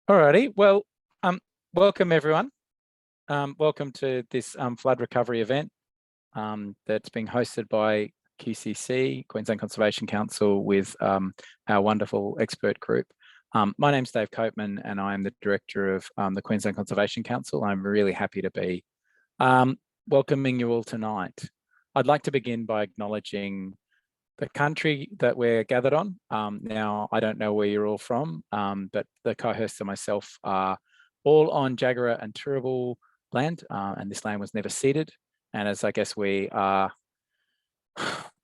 Alrighty, well, welcome everyone. Welcome to this flood recovery event that's being hosted by QCC, Queensland Conservation Council, with our wonderful expert group. My name's Dave Copeman and I'm the Director of the Queensland Conservation Council. I'm really happy to be welcoming you all tonight. I'd like to begin by acknowledging the country that we're gathered on. Now, I don't know where you're all from, but the co-hosts and myself are all on Jagera and Turrbal land, and this land was never ceded. And as I guess we are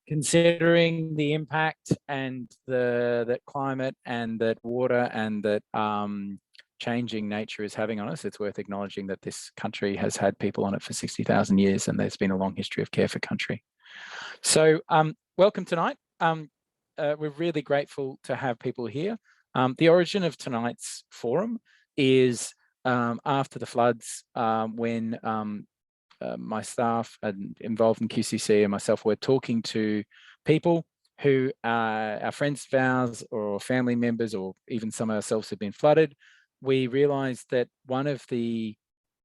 considering the impact and that climate and that water and that changing nature is having on us, it's worth acknowledging that this country has had people on it for 60,000 years, and there's been a long history of care for country. So welcome tonight. We're really grateful to have people here. The origin of tonight's forum is after the floods, when my staff involved in QCC and myself were talking to people who our friends of ours or family members or even some of ourselves have been flooded. We realized that one of the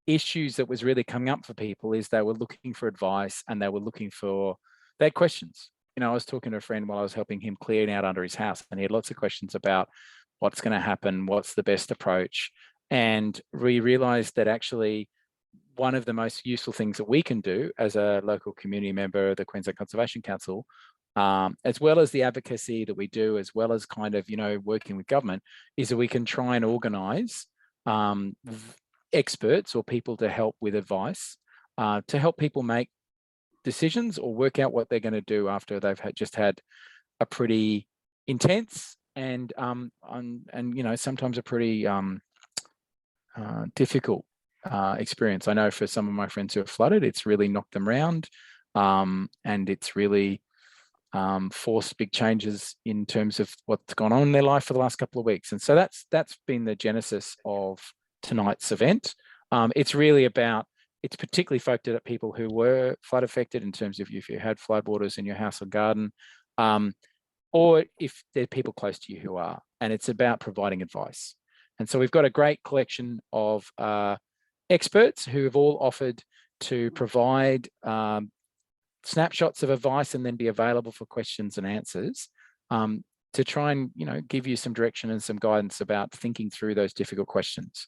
issues that was really coming up for people is they were looking for advice and they had questions. You know, I was talking to a friend while I was helping him clearing out under his house, and he had lots of questions about what's going to happen, what's the best approach. And we realized that actually one of the most useful things that we can do as a local community member of the Queensland Conservation Council, as well as the advocacy that we do, as well as kind of, you know, working with government, is that we can try and organise experts or people to help with advice, to help people make decisions or work out what they're going to do after they've just had a pretty intense and you know, sometimes a pretty difficult experience. I know for some of my friends who are flooded, it's really knocked them around, and it's really forced big changes in terms of what's gone on in their life for the last couple of weeks. And so that's been the genesis of tonight's event. It's particularly focused at people who were flood affected, in terms of if you had floodwaters in your house or garden, or if there are people close to you who are, and it's about providing advice. And so we've got a great collection of experts who have all offered to provide snapshots of advice and then be available for questions and answers, to try and, you know, give you some direction and some guidance about thinking through those difficult questions.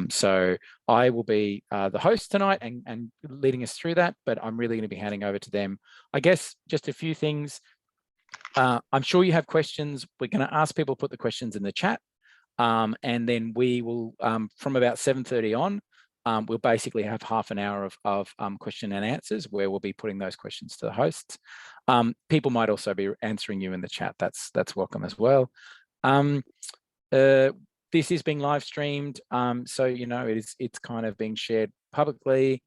So I will be the host tonight and leading us through that, but I'm really going to be handing over to them. I guess just a few things. I'm sure you have questions. We're going to ask people to put the questions in the chat, and then we will, from about 7:30 on, we'll basically have half an hour of question and answers where we'll be putting those questions to the hosts. People might also be answering you in the chat. That's welcome as well. This is being live streamed, so you know it's kind of being shared publicly,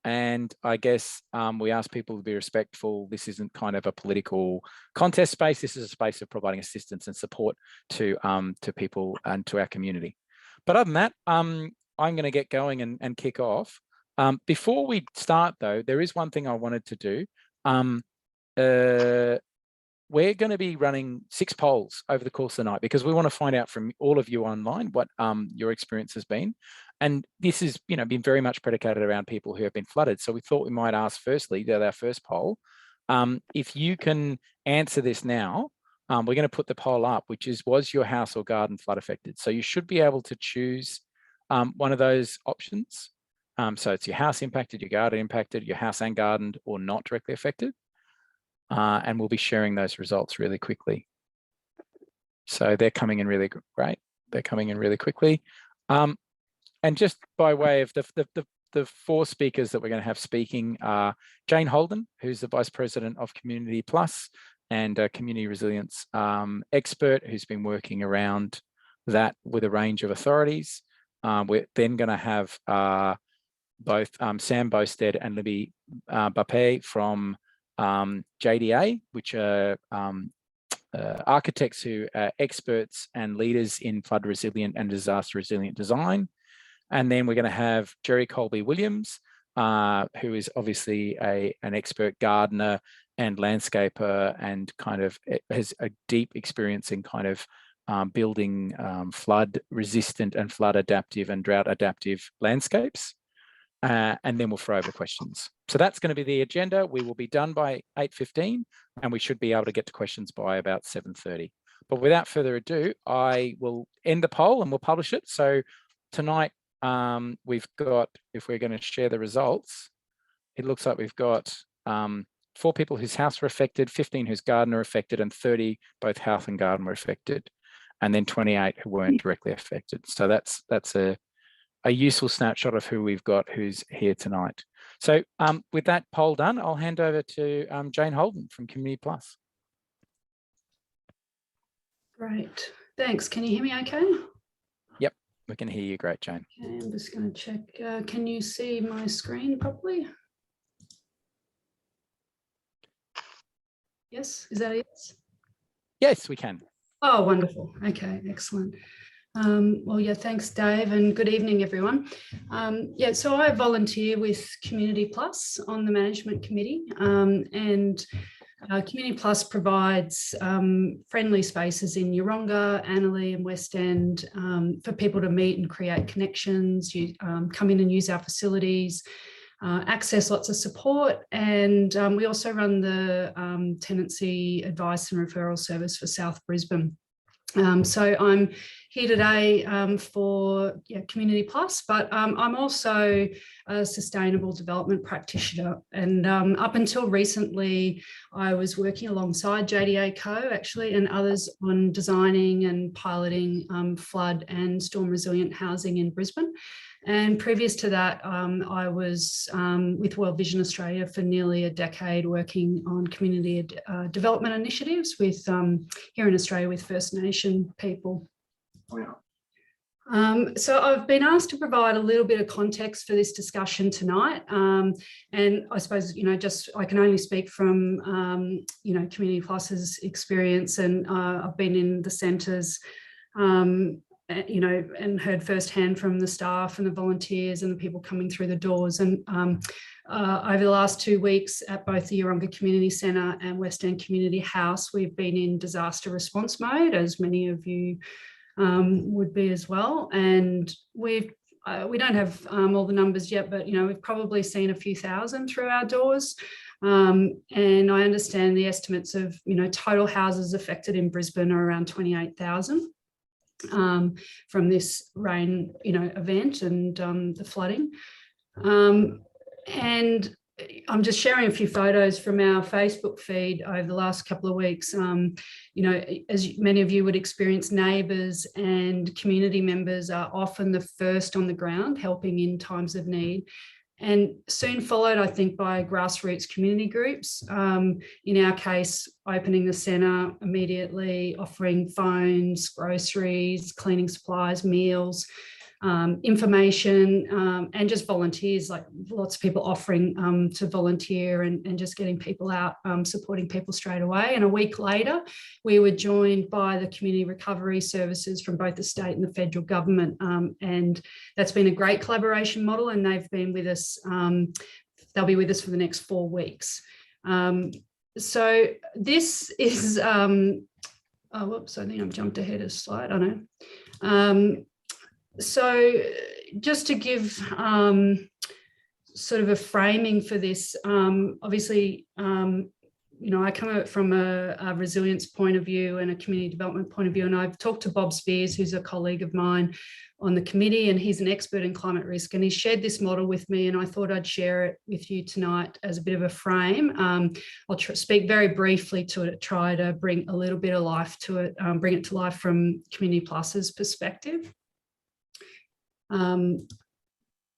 and I guess we ask people to be respectful. This isn't kind of a political contest space. This is a space of providing assistance and support to people and to our community. But other than that, I'm going to get going and kick off. Before we start, though, there is one thing I wanted to do. We're going to be running 6 polls over the course of the night because we want to find out from all of you online what your experience has been. And this has, you know, been very much predicated around people who have been flooded. So we thought we might ask firstly, that our first poll, if you can answer this now, we're going to put the poll up, which is, was your house or garden flood affected? So you should be able to choose one of those options. So it's your house impacted, your garden impacted, your house and garden, or not directly affected. And we'll be sharing those results really quickly. So they're coming in really great. They're coming in really quickly. And just by way of the 4 speakers that we're going to have speaking are Jane Holden, who's the Vice President of Community Plus and a community resilience expert who's been working around that with a range of authorities. We're then going to have both Sam Bosted and Libby Bape from JDA, which are architects who are experts and leaders in flood resilient and disaster resilient design. And then we're going to have Jerry Colby Williams, who is obviously an expert gardener and landscaper and kind of has a deep experience in kind of building flood resistant and flood adaptive and drought adaptive landscapes. And then we'll throw over questions. So that's going to be the agenda. We will be done by 8:15 and we should be able to get to questions by about 7:30. But without further ado, I will end the poll and we'll publish it. So tonight we've got, if we're going to share the results, it looks like we've got 4 people whose house were affected, 15 whose garden are affected, and 30 both house and garden were affected, and then 28 who weren't directly affected. So that's a useful snapshot of who we've got who's here tonight. So with that poll done, I'll hand over to Jane Holden from Community Plus. Great, thanks. Can you hear me okay? Yep, we can hear you great, Jane. Okay, I'm just going to check. Can you see my screen properly? Yes, is that a yes? Yes, we can. Oh, wonderful. Okay, excellent. Well, yeah, thanks, Dave, and good evening, everyone. Yeah, so I volunteer with Community Plus on the management committee, and Community Plus provides friendly spaces in Yeronga, Annerley and West End for people to meet and create connections, come in and use our facilities, access lots of support, and we also run the tenancy advice and referral service for South Brisbane. So I'm here today for Community Plus, but I'm also a sustainable development practitioner. And up until recently, I was working alongside JDA Co actually and others on designing and piloting flood and storm resilient housing in Brisbane. And previous to that, I was with World Vision Australia for nearly a decade working on community development initiatives with here in Australia with First Nation people. So I've been asked to provide a little bit of context for this discussion tonight. And I suppose, just I can only speak from, Community Plus's experience, and I've been in the centres and heard firsthand from the staff and the volunteers and the people coming through the doors. And over the last 2 weeks at both the Yeronga Community Centre and West End Community House, we've been in disaster response mode, as many of you would be as well. And we don't have all the numbers yet, but we've probably seen a few thousand through our doors. And I understand the estimates of total houses affected in Brisbane are around 28,000. From this rain, event and the flooding. And I'm just sharing a few photos from our Facebook feed over the last couple of weeks. As many of you would experience, neighbours and community members are often the first on the ground helping in times of need. And soon followed, I think, by grassroots community groups. In our case, opening the centre immediately, offering phones, groceries, cleaning supplies, meals, information, and just volunteers, like lots of people offering to volunteer and just getting people out, supporting people straight away. And a week later, we were joined by the community recovery services from both the state and the federal government. And that's been a great collaboration model, and they've been with us, they'll be with us for the next 4 weeks. So this is, oh, whoops, I think I've jumped ahead a slide, I know. So just to give sort of a framing for this, obviously, I come at it from a resilience point of view and a community development point of view, and I've talked to Bob Spears, who's a colleague of mine on the committee, and he's an expert in climate risk, and he shared this model with me, and I thought I'd share it with you tonight as a bit of a frame. I'll speak very briefly to it, try to bring a little bit of life to it, bring it to life from Community Plus's perspective.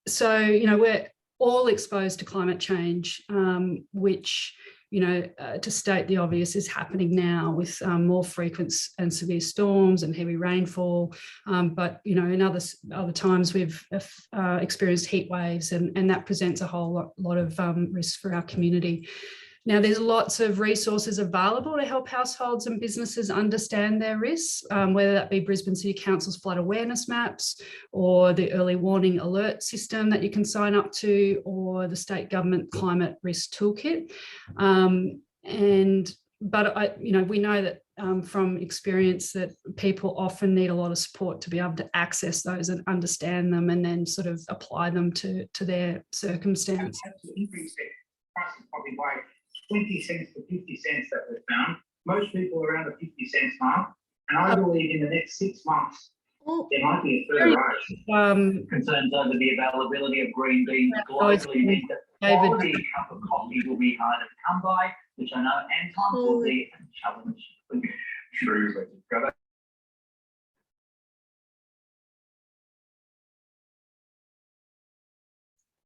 So, we're all exposed to climate change, which, to state the obvious, is happening now with more frequent and severe storms and heavy rainfall. But, in other times we've experienced heat waves, and that presents a whole lot of risks for our community. Now, there's lots of resources available to help households and businesses understand their risks, whether that be Brisbane City Council's flood awareness maps, or the early warning alert system that you can sign up to, or the state government climate risk toolkit. But we know that from experience that people often need a lot of support to be able to access those and understand them and then sort of apply them to their circumstance. The increase prices probably by 20 cents to 50 cents that we've found. Most people are around the 50 cents mark. And I believe in the next 6 months, there might be a further rise. Concerns over the availability of green beans globally means that quality cup of coffee will be harder to come by, which I know Anton will be a challenge. True.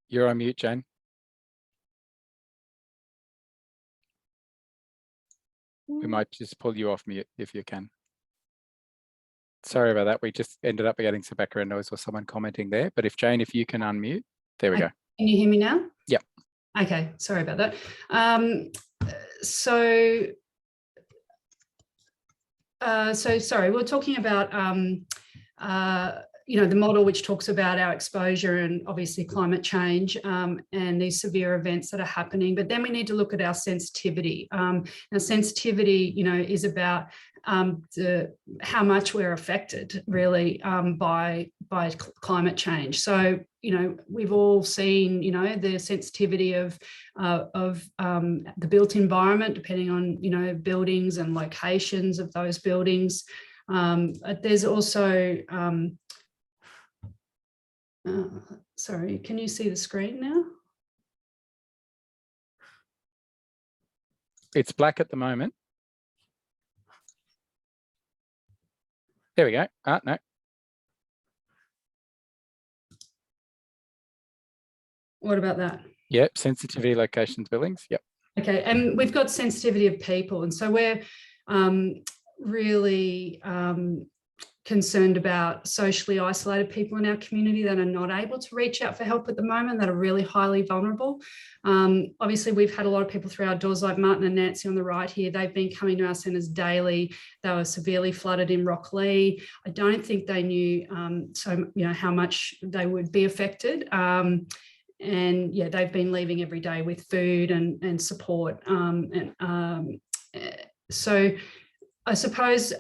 You're on mute, Jane. We might just pull you off mute if you can. Sorry about that. We just ended up getting some background noise or someone commenting there. But if Jane, if you can unmute, there we go. Can you hear me now? Yep. Okay, sorry about that. So sorry, we're talking about you know, the model which talks about our exposure and obviously climate change and these severe events that are happening. But then we need to look at our sensitivity. Now, sensitivity, you know, is about how much we're affected really by climate change. So, you know, we've all seen, you know, the sensitivity of the built environment, depending on, you know, buildings and locations of those buildings. There's also, sorry, can you see the screen now? It's black at the moment. There we go. No. What about that? Yep, sensitivity, locations, buildings. Yep. Okay, and we've got sensitivity of people. And so we're really concerned about socially isolated people in our community that are not able to reach out for help at the moment, that are really highly vulnerable. Obviously, we've had a lot of people through our doors, like Martin and Nancy on the right here. They've been coming to our centres daily. They were severely flooded in Rocklea. I don't think they knew how much they would be affected. And yeah, they've been leaving every day with food and support. So I suppose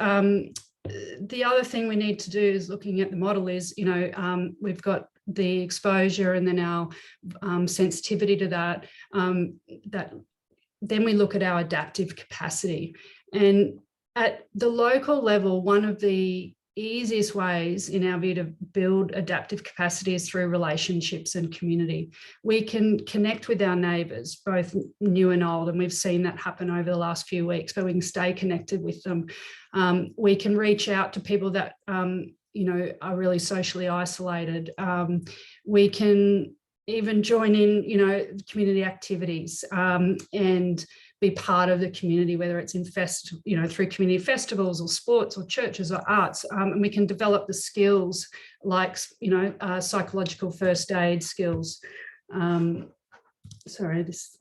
the other thing we need to do is looking at the model is, you know, we've got the exposure and then our sensitivity to that, then we look at our adaptive capacity. And at the local level, one of the easiest ways in our view to build adaptive capacity is through relationships and community. We can connect with our neighbours, both new and old, and we've seen that happen over the last few weeks, but we can stay connected with them. We can reach out to people that you know, are really socially isolated. We can even join in, you know, community activities and be part of the community, whether it's in you know, through community festivals or sports or churches or arts, and we can develop the skills like, you know, psychological first aid skills. Sorry, this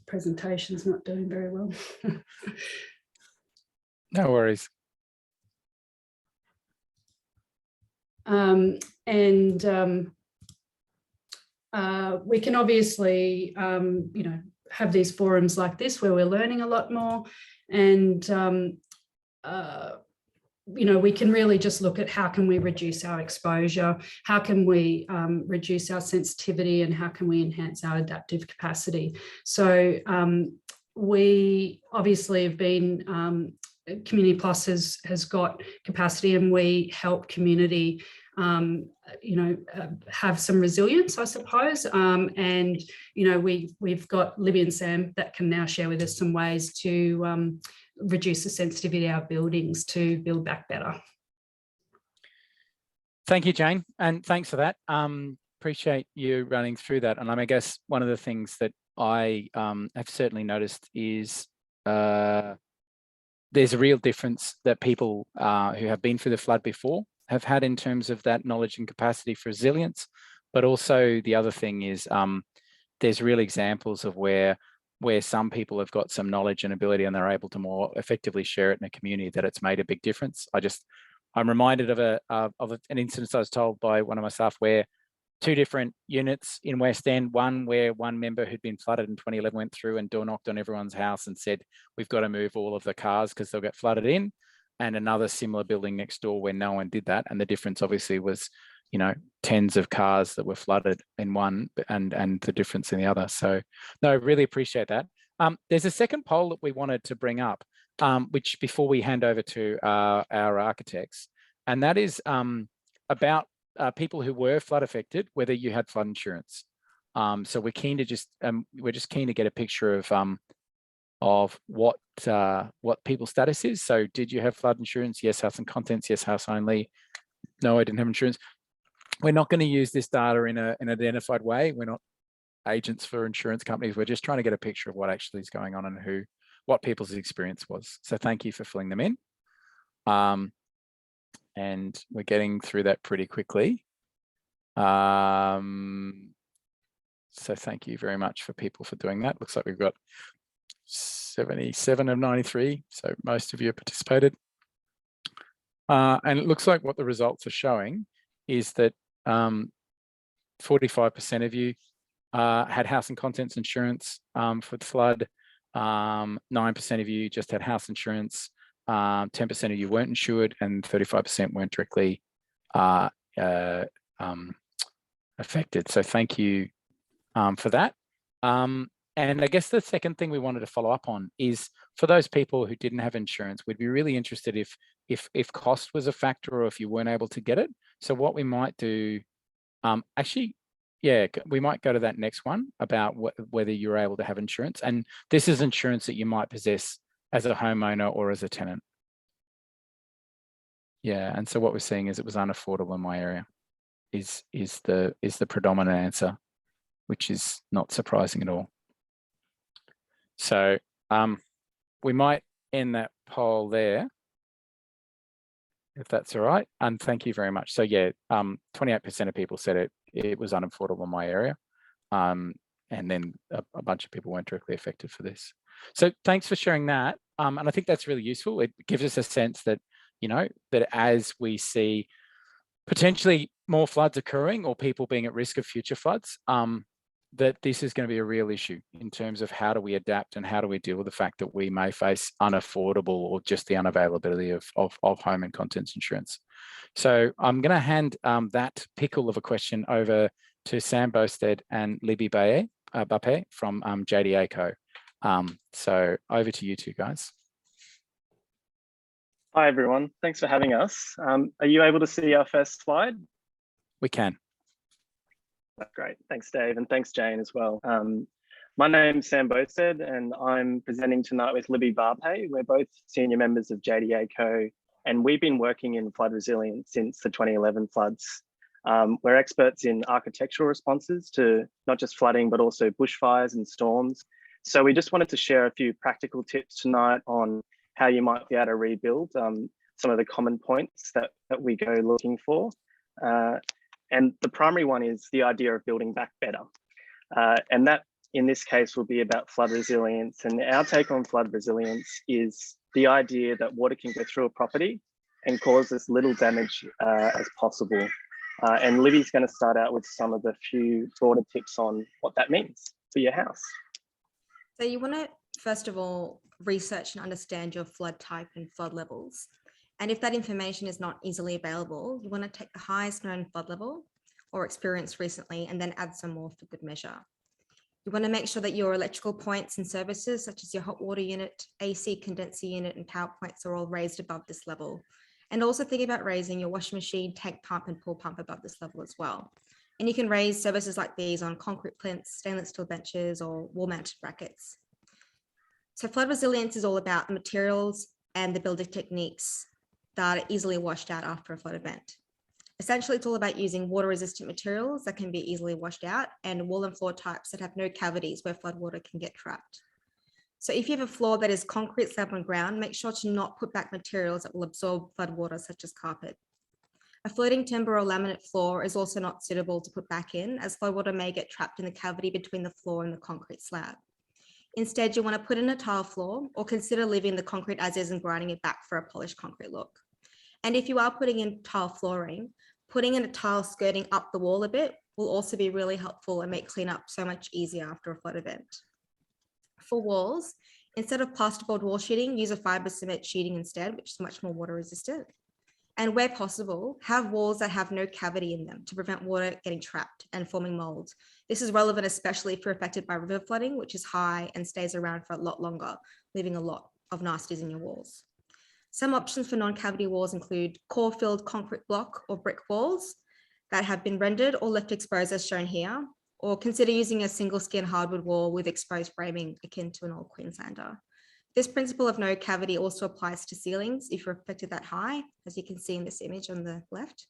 presentation is not doing very well. No worries. We can obviously, you know, have these forums like this where we're learning a lot more, and you know, we can really just look at how can we reduce our exposure, how can we reduce our sensitivity, and how can we enhance our adaptive capacity. So we obviously have been, Community Plus has got capacity, and we help community you know, have some resilience, I suppose. And, you know, we've got Libby and Sam that can now share with us some ways to reduce the sensitivity of our buildings to build back better. Thank you, Jane, and thanks for that. Appreciate you running through that. And I guess one of the things that I have certainly noticed is there's a real difference that people who have been through the flood before have had in terms of that knowledge and capacity for resilience. But also the other thing is there's real examples of where some people have got some knowledge and ability and they're able to more effectively share it in a community, that it's made a big difference. I'm reminded of an incident I was told by one of my staff where two different units in West End, one where one member who'd been flooded in 2011 went through and door knocked on everyone's house and said, we've got to move all of the cars because they'll get flooded in, and another similar building next door where no one did that. And the difference obviously was, you know, tens of cars that were flooded in one and the difference in the other. So no, really appreciate that. There's a second poll that we wanted to bring up, which before we hand over to our architects, and that is about people who were flood affected, whether you had flood insurance. So we're keen to just keen to get a picture of what people's status is. So did you have flood insurance? Yes, house and contents. Yes, house only. No, I didn't have insurance. We're not going to use this data in an identified way. We're not agents for insurance companies. We're just trying to get a picture of what actually is going on and what people's experience was. So thank you for filling them in. And we're getting through that pretty quickly. So thank you very much for people for doing that. Looks like we've got 77 of 93. So most of you have participated. And it looks like what the results are showing is that 45% of you had house and contents insurance for the flood. 9% of you just had house insurance. 10% of you weren't insured, and 35% weren't directly affected. So thank you for that. And I guess the second thing we wanted to follow up on is for those people who didn't have insurance, we'd be really interested if cost was a factor or if you weren't able to get it. So what we might do, we might go to that next one about whether you're able to have insurance. And this is insurance that you might possess as a homeowner or as a tenant. Yeah, and so what we're seeing is it was unaffordable in my area is the predominant answer, which is not surprising at all. So we might end that poll there, if that's all right. And thank you very much. So yeah, 28% of people said it was unaffordable in my area. And then a bunch of people weren't directly affected for this. So thanks for sharing that. And I think that's really useful. It gives us a sense that, you know, that as we see potentially more floods occurring or people being at risk of future floods, that this is going to be a real issue in terms of how do we adapt and how do we deal with the fact that we may face unaffordable or just the unavailability of home and contents insurance. So I'm going to hand that pickle of a question over to Sam Bosted and Libby Bape from JDA Co. So over to you two guys. Hi, everyone. Thanks for having us. Are you able to see our first slide? We can. That's great. Thanks, Dave, and thanks, Jane, as well. My name's Sam Bosted, and I'm presenting tonight with Libby Bape. We're both senior members of JDA Co, and we've been working in flood resilience since the 2011 floods. We're experts in architectural responses to not just flooding, but also bushfires and storms. So we just wanted to share a few practical tips tonight on how you might be able to rebuild some of the common points that we go looking for. And the primary one is the idea of building back better. And that, in this case, will be about flood resilience. And our take on flood resilience is the idea that water can go through a property and cause as little damage as possible. And Libby's going to start out with some of the few broader tips on what that means for your house. So you want to, first of all, research and understand your flood type and flood levels. And if that information is not easily available, you want to take the highest known flood level or experience recently and then add some more for good measure. You want to make sure that your electrical points and services, such as your hot water unit, AC condenser unit and power points are all raised above this level. And also think about raising your washing machine, tank pump and pool pump above this level as well. And you can raise services like these on concrete plinths, stainless steel benches or wall mounted brackets. So flood resilience is all about the materials and the building techniques that are easily washed out after a flood event. Essentially, it's all about using water resistant materials that can be easily washed out and wall and floor types that have no cavities where flood water can get trapped. So if you have a floor that is concrete slab on ground, make sure to not put back materials that will absorb flood water, such as carpet. A floating timber or laminate floor is also not suitable to put back in, as flood water may get trapped in the cavity between the floor and the concrete slab. Instead, you want to put in a tile floor or consider leaving the concrete as is and grinding it back for a polished concrete look. And if you are putting in tile flooring, putting in a tile skirting up the wall a bit will also be really helpful and make cleanup so much easier after a flood event. For walls, instead of plasterboard wall sheeting, use a fibre cement sheeting instead, which is much more water resistant. And where possible, have walls that have no cavity in them to prevent water getting trapped and forming mold. This is relevant especially if you're affected by river flooding, which is high and stays around for a lot longer, leaving a lot of nasties in your walls. Some options for non-cavity walls include core-filled concrete block or brick walls that have been rendered or left exposed as shown here, or consider using a single skin hardwood wall with exposed framing akin to an old Queenslander. This principle of no cavity also applies to ceilings if you're affected that high, as you can see in this image on the left,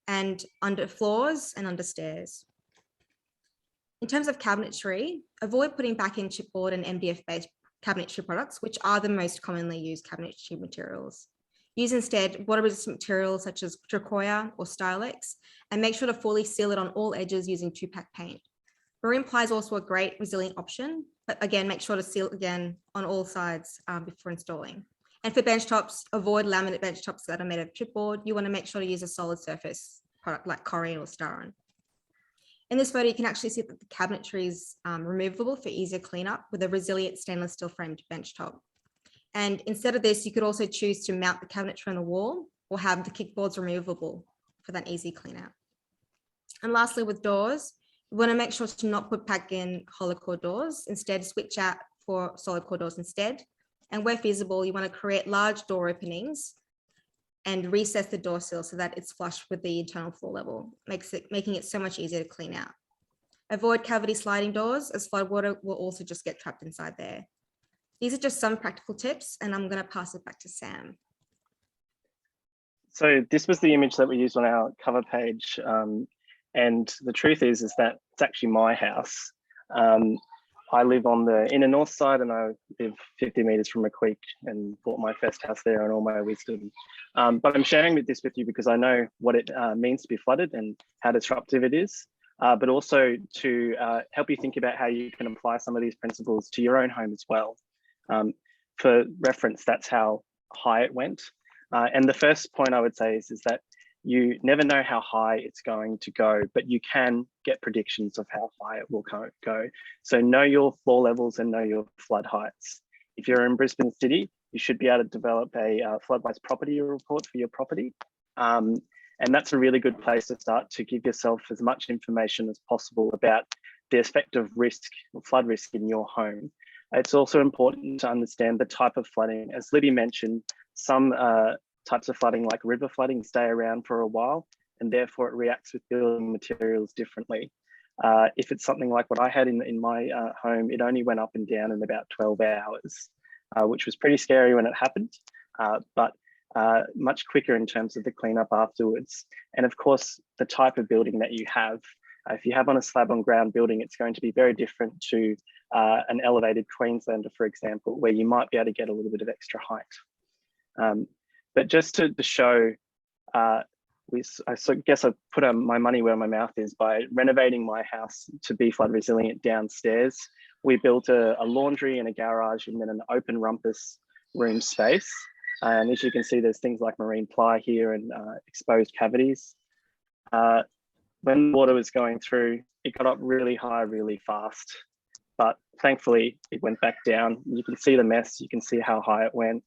and under floors and under stairs. In terms of cabinetry, avoid putting back in chipboard and MDF-based cabinetry products, which are the most commonly used cabinetry materials. Use instead water-resistant materials such as Tricoya or Stylex, and make sure to fully seal it on all edges using 2-pack paint. Marine ply is also a great resilient option, but again, make sure to seal again on all sides before installing. And for bench tops, avoid laminate bench tops that are made of chipboard. You want to make sure to use a solid surface product like Corian or Staron. In this photo, you can actually see that the cabinetry is removable for easier cleanup with a resilient stainless steel framed bench top. And instead of this, you could also choose to mount the cabinetry on the wall or have the kickboards removable for that easy clean out. And lastly, with doors, you want to make sure to not put back in hollow core doors. Instead, switch out for solid core doors instead. And where feasible, you want to create large door openings and recess the door sill so that it's flush with the internal floor level, making it so much easier to clean out. Avoid cavity sliding doors, as flood water will also just get trapped inside there. These are just some practical tips, and I'm going to pass it back to Sam. So this was the image that we used on our cover page. And the truth is that it's actually my house. I live on the inner north side, and I live 50 meters from a creek and bought my first house there in all my wisdom. But I'm sharing this with you because I know what it means to be flooded and how disruptive it is, but also to help you think about how you can apply some of these principles to your own home as well. For reference, that's how high it went. And the first point I would say is that you never know how high it's going to go, but you can get predictions of how high it will go. So know your floor levels and know your flood heights. If you're in Brisbane City, you should be able to develop a flood-wise property report for your property. And that's a really good place to start to give yourself as much information as possible about the effect of risk, flood risk in your home. It's also important to understand the type of flooding. As Libby mentioned, some types of flooding like river flooding stay around for a while, and therefore it reacts with building materials differently. If it's something like what I had in my home, it only went up and down in about 12 hours, which was pretty scary when it happened, but much quicker in terms of the cleanup afterwards. And of course, the type of building that you have. If you have on a slab on ground building, it's going to be very different to an elevated Queenslander, for example, where you might be able to get a little bit of extra height. But just to show, I guess I put my money where my mouth is by renovating my house to be flood resilient downstairs. We built a laundry and a garage and then an open rumpus room space. And as you can see, there's things like marine ply here and exposed cavities. When the water was going through, it got up really high, really fast. But thankfully, it went back down. You can see the mess. You can see how high it went.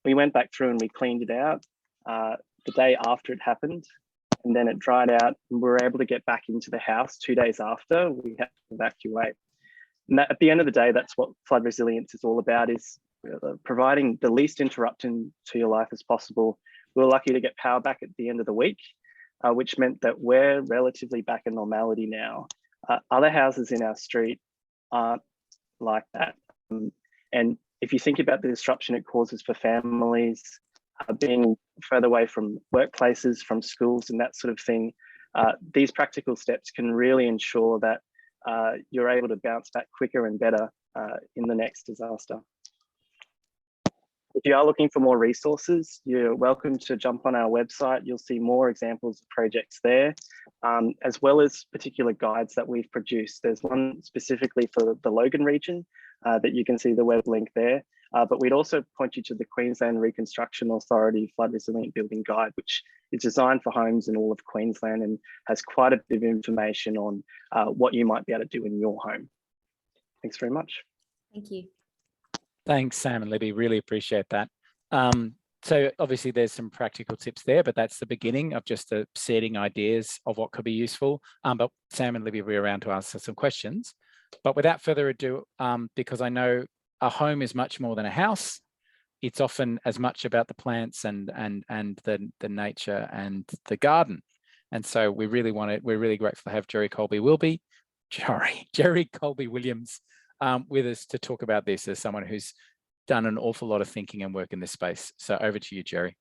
We went back through and we cleaned it out the day after it happened, and then it dried out and we were able to get back into the house 2 days after we had to evacuate. And at the end of the day, that's what flood resilience is all about, is providing the least interruption to your life as possible. We were lucky to get power back at the end of the week, which meant that we're relatively back in normality now. Other houses in our street aren't like that. And if you think about the disruption it causes for families, being further away from workplaces, from schools and that sort of thing, these practical steps can really ensure that you're able to bounce back quicker and better in the next disaster. If you are looking for more resources, you're welcome to jump on our website. You'll see more examples of projects there, as well as particular guides that we've produced. There's one specifically for the Logan region that you can see the web link there. But we'd also point you to the Queensland Reconstruction Authority Flood Resilient Building Guide, which is designed for homes in all of Queensland and has quite a bit of information on what you might be able to do in your home. Thanks very much. Thank you. Thanks, Sam and Libby. Really appreciate that. So obviously there's some practical tips there, but that's the beginning of just setting ideas of what could be useful. But Sam and Libby will be around to answer some questions. But without further ado, because I know a home is much more than a house, it's often as much about the plants and the nature and the garden. And so we're really grateful to have Jerry Colby Williams with us to talk about this as someone who's done an awful lot of thinking and work in this space. So over to you, Jerry.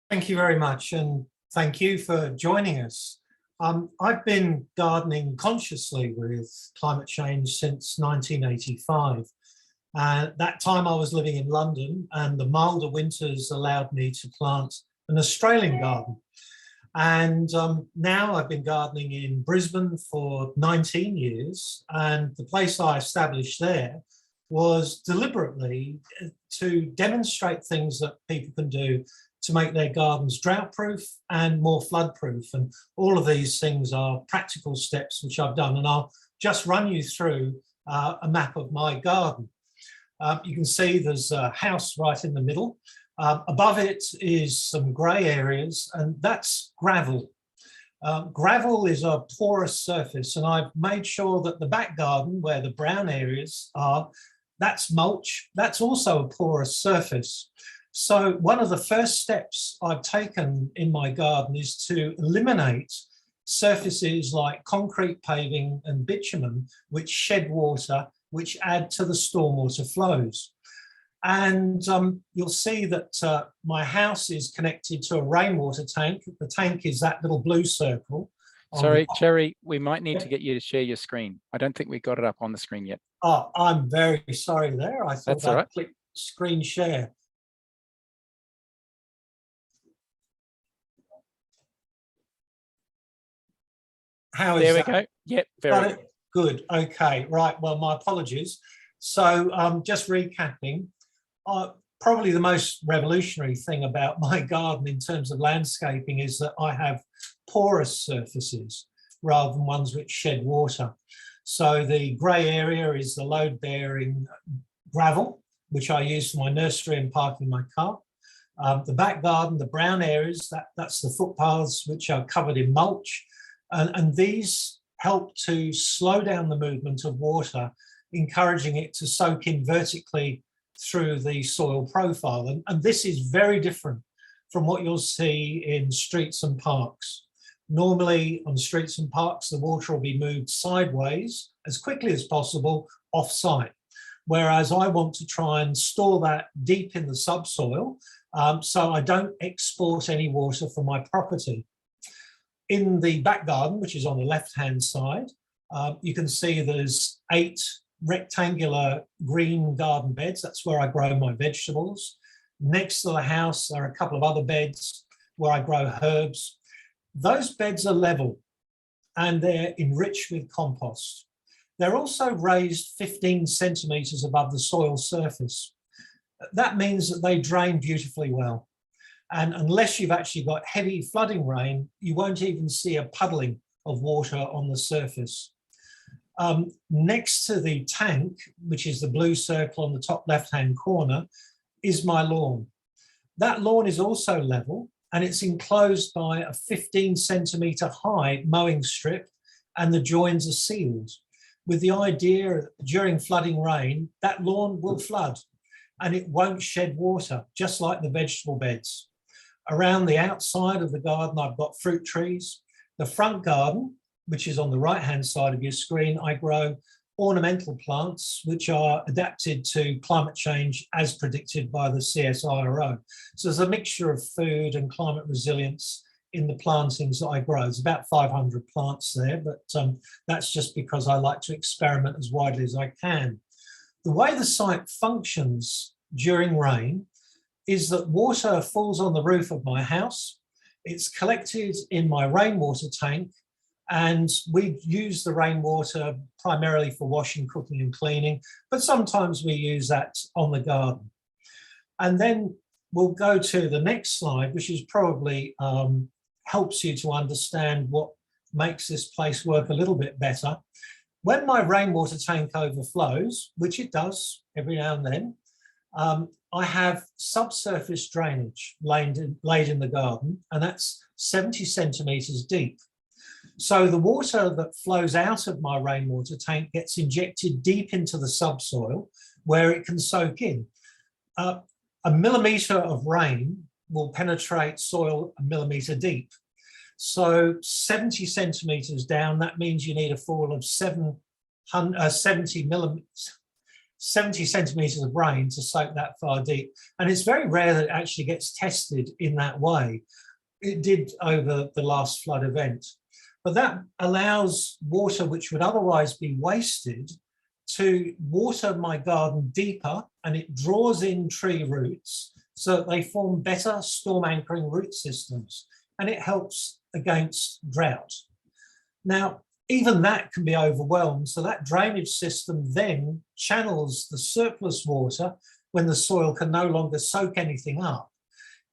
Thank you very much, and thank you for joining us. I've been gardening consciously with climate change since 1985. At that time I was living in London, and the milder winters allowed me to plant an Australian garden. And now I've been gardening in Brisbane for 19 years, and the place I established there was deliberately to demonstrate things that people can do to make their gardens drought-proof and more flood-proof. And all of these things are practical steps which I've done, and I'll just run you through a map of my garden. You can see there's a house right in the middle. Above it is some grey areas, and that's gravel. Gravel is a porous surface, and I've made sure that the back garden, where the brown areas are, that's mulch. That's also a porous surface. So one of the first steps I've taken in my garden is to eliminate surfaces like concrete paving and bitumen, which shed water, which add to the stormwater flows. And you'll see that my house is connected to a rainwater tank. The tank is that little blue circle. Sorry, Jerry, we might need to get you to share your screen. I don't think we got it up on the screen yet. Oh, I'm very sorry there. I thought That's all right. Click screen share. How is there we that? go. Yep, very good. Good. Okay, right. Well, my apologies. So just recapping, probably the most revolutionary thing about my garden in terms of landscaping is that I have porous surfaces rather than ones which shed water. So the grey area is the load-bearing gravel, which I use for my nursery and parking my car. The back garden, the brown areas, that's the footpaths which are covered in mulch. And these help to slow down the movement of water, encouraging it to soak in vertically through the soil profile. And this is very different from what you'll see in streets and parks. Normally on streets and parks, the water will be moved sideways as quickly as possible off-site, whereas I want to try and store that deep in the subsoil so I don't export any water from my property. In the back garden, which is on the left-hand side, you can see there's 8 rectangular green garden beds. That's where I grow my vegetables. Next to the house are a couple of other beds where I grow herbs. Those beds are level and they're enriched with compost. They're also raised 15 centimetres above the soil surface. That means that they drain beautifully well. And unless you've actually got heavy flooding rain, you won't even see a puddling of water on the surface. Next to the tank, which is the blue circle on the top left-hand corner, is my lawn. That lawn is also level, and it's enclosed by a 15 centimetre high mowing strip, and the joins are sealed, with the idea during flooding rain, that lawn will flood and it won't shed water, just like the vegetable beds. Around the outside of the garden, I've got fruit trees. The front garden, which is on the right-hand side of your screen, I grow ornamental plants which are adapted to climate change as predicted by the CSIRO. So there's a mixture of food and climate resilience in the plantings that I grow. There's about 500 plants there, but that's just because I like to experiment as widely as I can. The way the site functions during rain is that water falls on the roof of my house. It's collected in my rainwater tank, And we use the rainwater primarily for washing, cooking and cleaning, but sometimes we use that on the garden. And then we'll go to the next slide, which is probably helps you to understand what makes this place work a little bit better. When my rainwater tank overflows, which it does every now and then, I have subsurface drainage laid in the garden, and that's 70 centimetres deep. So the water that flows out of my rainwater tank gets injected deep into the subsoil where it can soak in. A millimetre of rain will penetrate soil a millimetre deep. So 70 centimetres down, that means you need a fall of 70 centimetres of rain to soak that far deep. And it's very rare that it actually gets tested in that way. It did over the last flood event. But that allows water which would otherwise be wasted to water my garden deeper, and it draws in tree roots so that they form better storm anchoring root systems, and it helps against drought. Now, even that can be overwhelmed, so that drainage system then channels the surplus water when the soil can no longer soak anything up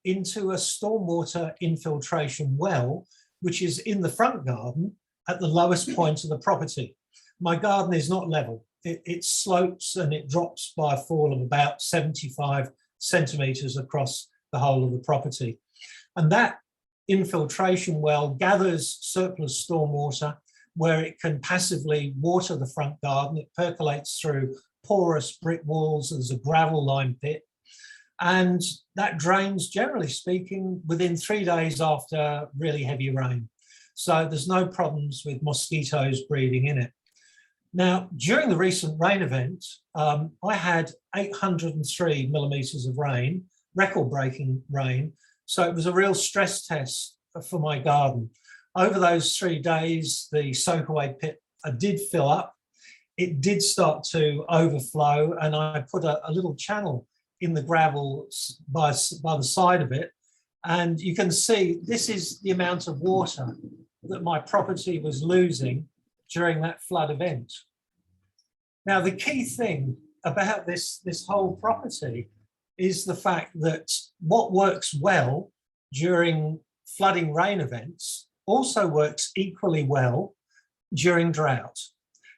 into a stormwater infiltration well, which is in the front garden at the lowest point of the property. My garden is not level. It slopes and it drops by a fall of about 75 centimetres across the whole of the property. And that infiltration well gathers surplus stormwater where it can passively water the front garden. It percolates through porous brick walls. There's a gravel lined pit. And that drains, generally speaking, within 3 days after really heavy rain. So there's no problems with mosquitoes breeding in it. Now, during the recent rain event, I had 803 millimetres of rain, record-breaking rain. So it was a real stress test for my garden. Over those 3 days, the soakaway pit did fill up. It did start to overflow, and I put a little channel in the gravel by the side of it. And you can see this is the amount of water that my property was losing during that flood event. Now, the key thing about this whole property is the fact that what works well during flooding rain events also works equally well during drought.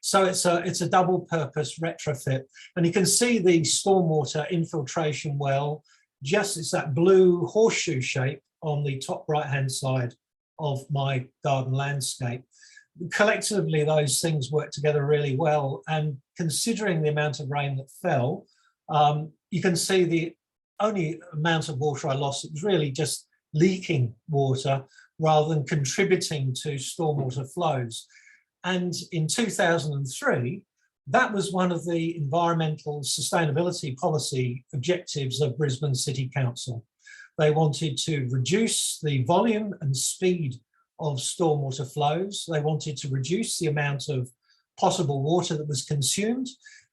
So it's a double purpose retrofit. And you can see the stormwater infiltration well, it's that blue horseshoe shape on the top right-hand side of my garden landscape. Collectively, those things work together really well. And considering the amount of rain that fell, you can see the only amount of water I lost, it was really just leaking water rather than contributing to stormwater flows. And in 2003, that was one of the environmental sustainability policy objectives of Brisbane City Council. They wanted to reduce the volume and speed of stormwater flows. They wanted to reduce the amount of potable water that was consumed.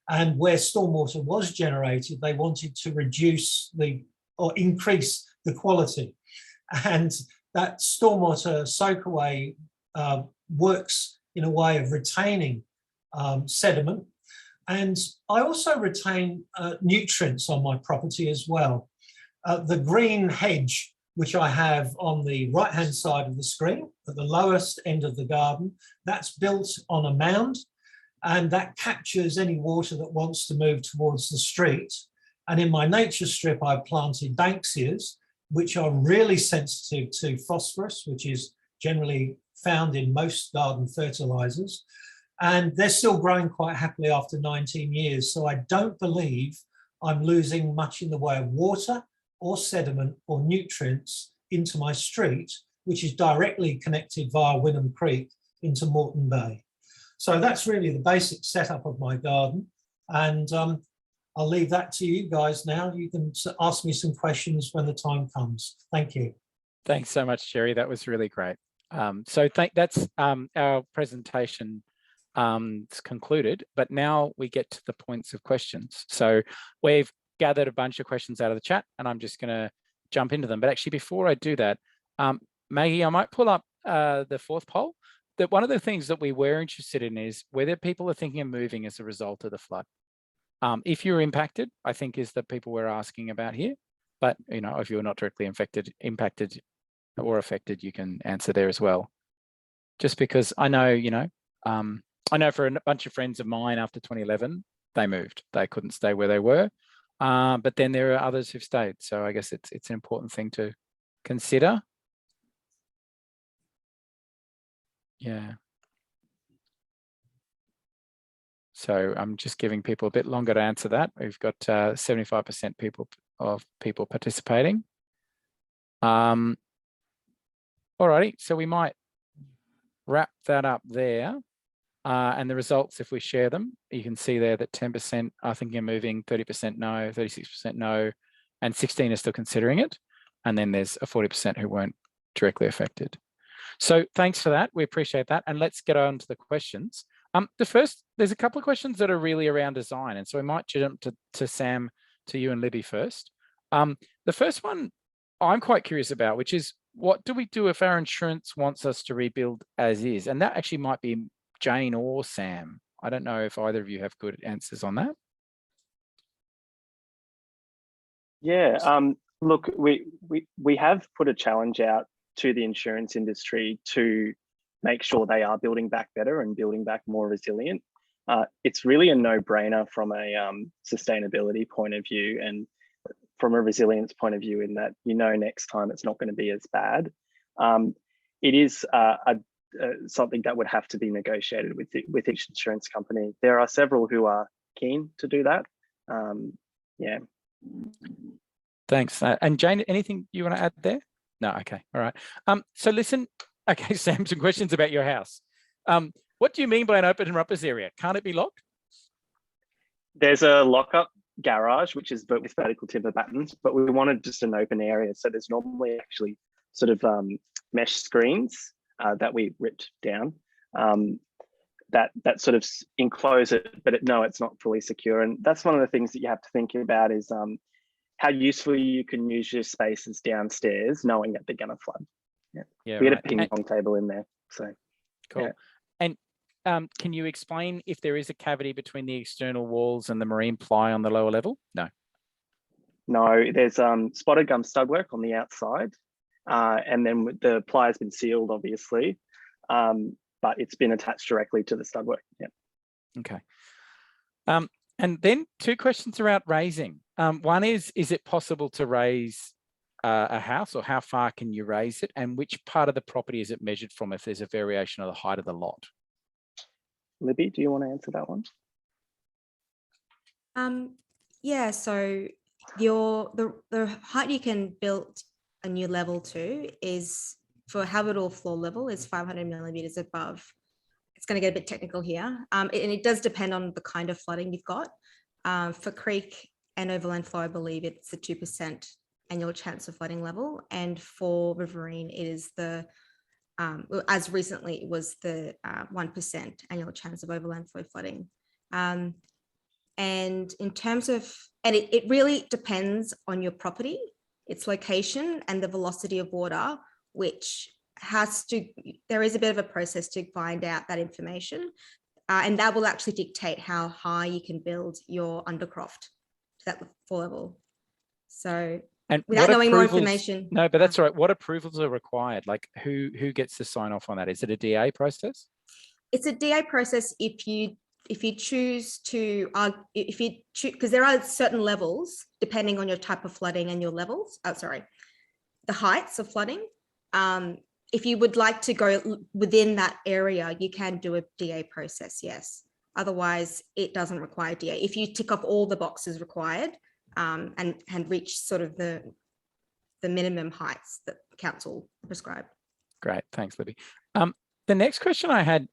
And where stormwater was generated, they wanted to reduce or increase the quality. And that stormwater soakaway works in a way of retaining sediment. And I also retain nutrients on my property as well. The green hedge, which I have on the right-hand side of the screen, at the lowest end of the garden, that's built on a mound, and that captures any water that wants to move towards the street. And in my nature strip, I planted Banksias, which are really sensitive to phosphorus, which is generally found in most garden fertilizers. And they're still growing quite happily after 19 years. So I don't believe I'm losing much in the way of water or sediment or nutrients into my street, which is directly connected via Wynnum Creek into Moreton Bay. So that's really the basic setup of my garden. And I'll leave that to you guys now. You can ask me some questions when the time comes. Thank you. Thanks so much, Jerry. That was really great. So that's our presentation is concluded, but now we get to the points of questions. So we've gathered a bunch of questions out of the chat, and I'm just going to jump into them. But actually, before I do that, Maggie, I might pull up the fourth poll. one of the things that we were interested in is whether people are thinking of moving as a result of the flood. If you're impacted, I think is the people we're asking about here. But, you know, if you're not directly impacted or affected, you can answer there as well. Just because I know, you know, I know for a bunch of friends of mine after 2011, they moved. They couldn't stay where they were. But then there are others who've stayed. So I guess it's an important thing to consider. Yeah. So I'm just giving people a bit longer to answer that. We've got 75% of people participating. Alrighty, so we might wrap that up there. And the results, if we share them, you can see there that 10% are thinking of moving, 30% no, 36% no, and 16 are still considering it. And then there's a 40% who weren't directly affected. So thanks for that. We appreciate that. And let's get on to the questions. There's a couple of questions that are really around design. And so we might jump to Sam, to you and Libby first. The first one I'm quite curious about, which is what do we do if our insurance wants us to rebuild as is? And that actually might be Jane or Sam. I don't know if either of you have good answers on that. Yeah, look, we have put a challenge out to the insurance industry to make sure they are building back better and building back more resilient. It's really a no-brainer from a sustainability point of view and from a resilience point of view, in that, you know, next time it's not going to be as bad. It is something that would have to be negotiated with each insurance company. There are several who are keen to do that. Yeah. Thanks. And Jane, anything you want to add there? No, okay, all right. So listen, okay, Sam, some questions about your house. What do you mean by an open and rumpus area? Can't it be locked? There's a lock-up garage, which is built with vertical timber battens, but we wanted just an open area. So there's normally actually sort of mesh screens that we ripped down that sort of enclose it, but no, it's not fully secure. And that's one of the things that you have to think about is how useful you can use your spaces downstairs, knowing that they're going to flood. Yeah, we had a ping pong table in there. So cool. Yeah. And can you explain if there is a cavity between the external walls and the marine ply on the lower level? No. No, there's spotted gum stud work on the outside, and then the ply has been sealed, obviously, but it's been attached directly to the stud work. Yeah. Okay. And then two questions around raising. One is it possible to raise a house, or how far can you raise it? And which part of the property is it measured from if there's a variation of the height of the lot? Libby, do you want to answer that one? Yeah, so the height you can build a new level to is, for habitable floor level, is 500 millimeters above. It's going to get a bit technical here. And it does depend on the kind of flooding you've got. For creek and overland flow, I believe it's a 2% annual chance of flooding level. And for riverine, it is the, as recently it was the 1% annual chance of overland flow flooding. And in terms of, and it really depends on your property, its location and the velocity of water, which has to, there is a bit of a process to find out that information. And that will actually dictate how high you can build your undercroft to that floor level. So, and without knowing more information. No, but that's all right. What approvals are required? Like who gets to sign off on that? Is it a DA process? It's a DA process if you choose to, because there are certain levels depending on your type of flooding and your levels. The heights of flooding. If you would like to go within that area, you can do a DA process, yes. Otherwise, it doesn't require DA. If you tick off all the boxes required and reach sort of the minimum heights that council prescribed. Great, thanks, Libby. The next question I had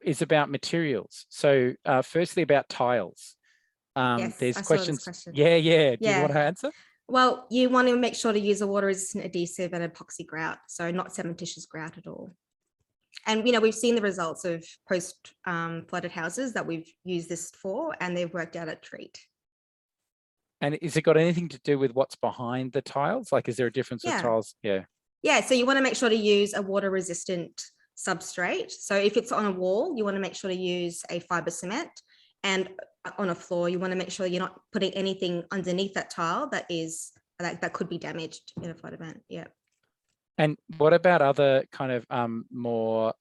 is about materials. So firstly, about tiles. Yes, there's I saw questions. this question. Yeah. Do you want to answer? Well, you want to make sure to use a water-resistant adhesive and epoxy grout, so not cementitious grout at all. And, we've seen the results of post-flooded houses that we've used this for, and they've worked out a treat. And is it got anything to do with what's behind the tiles? Like, is there a difference with tiles? Yeah. Yeah, so you want to make sure to use a water-resistant substrate. So if it's on a wall, you want to make sure to use a fiber cement, and on a floor, you want to make sure you're not putting anything underneath that tile that could be damaged in a flood event. Yeah. And what about other kind of more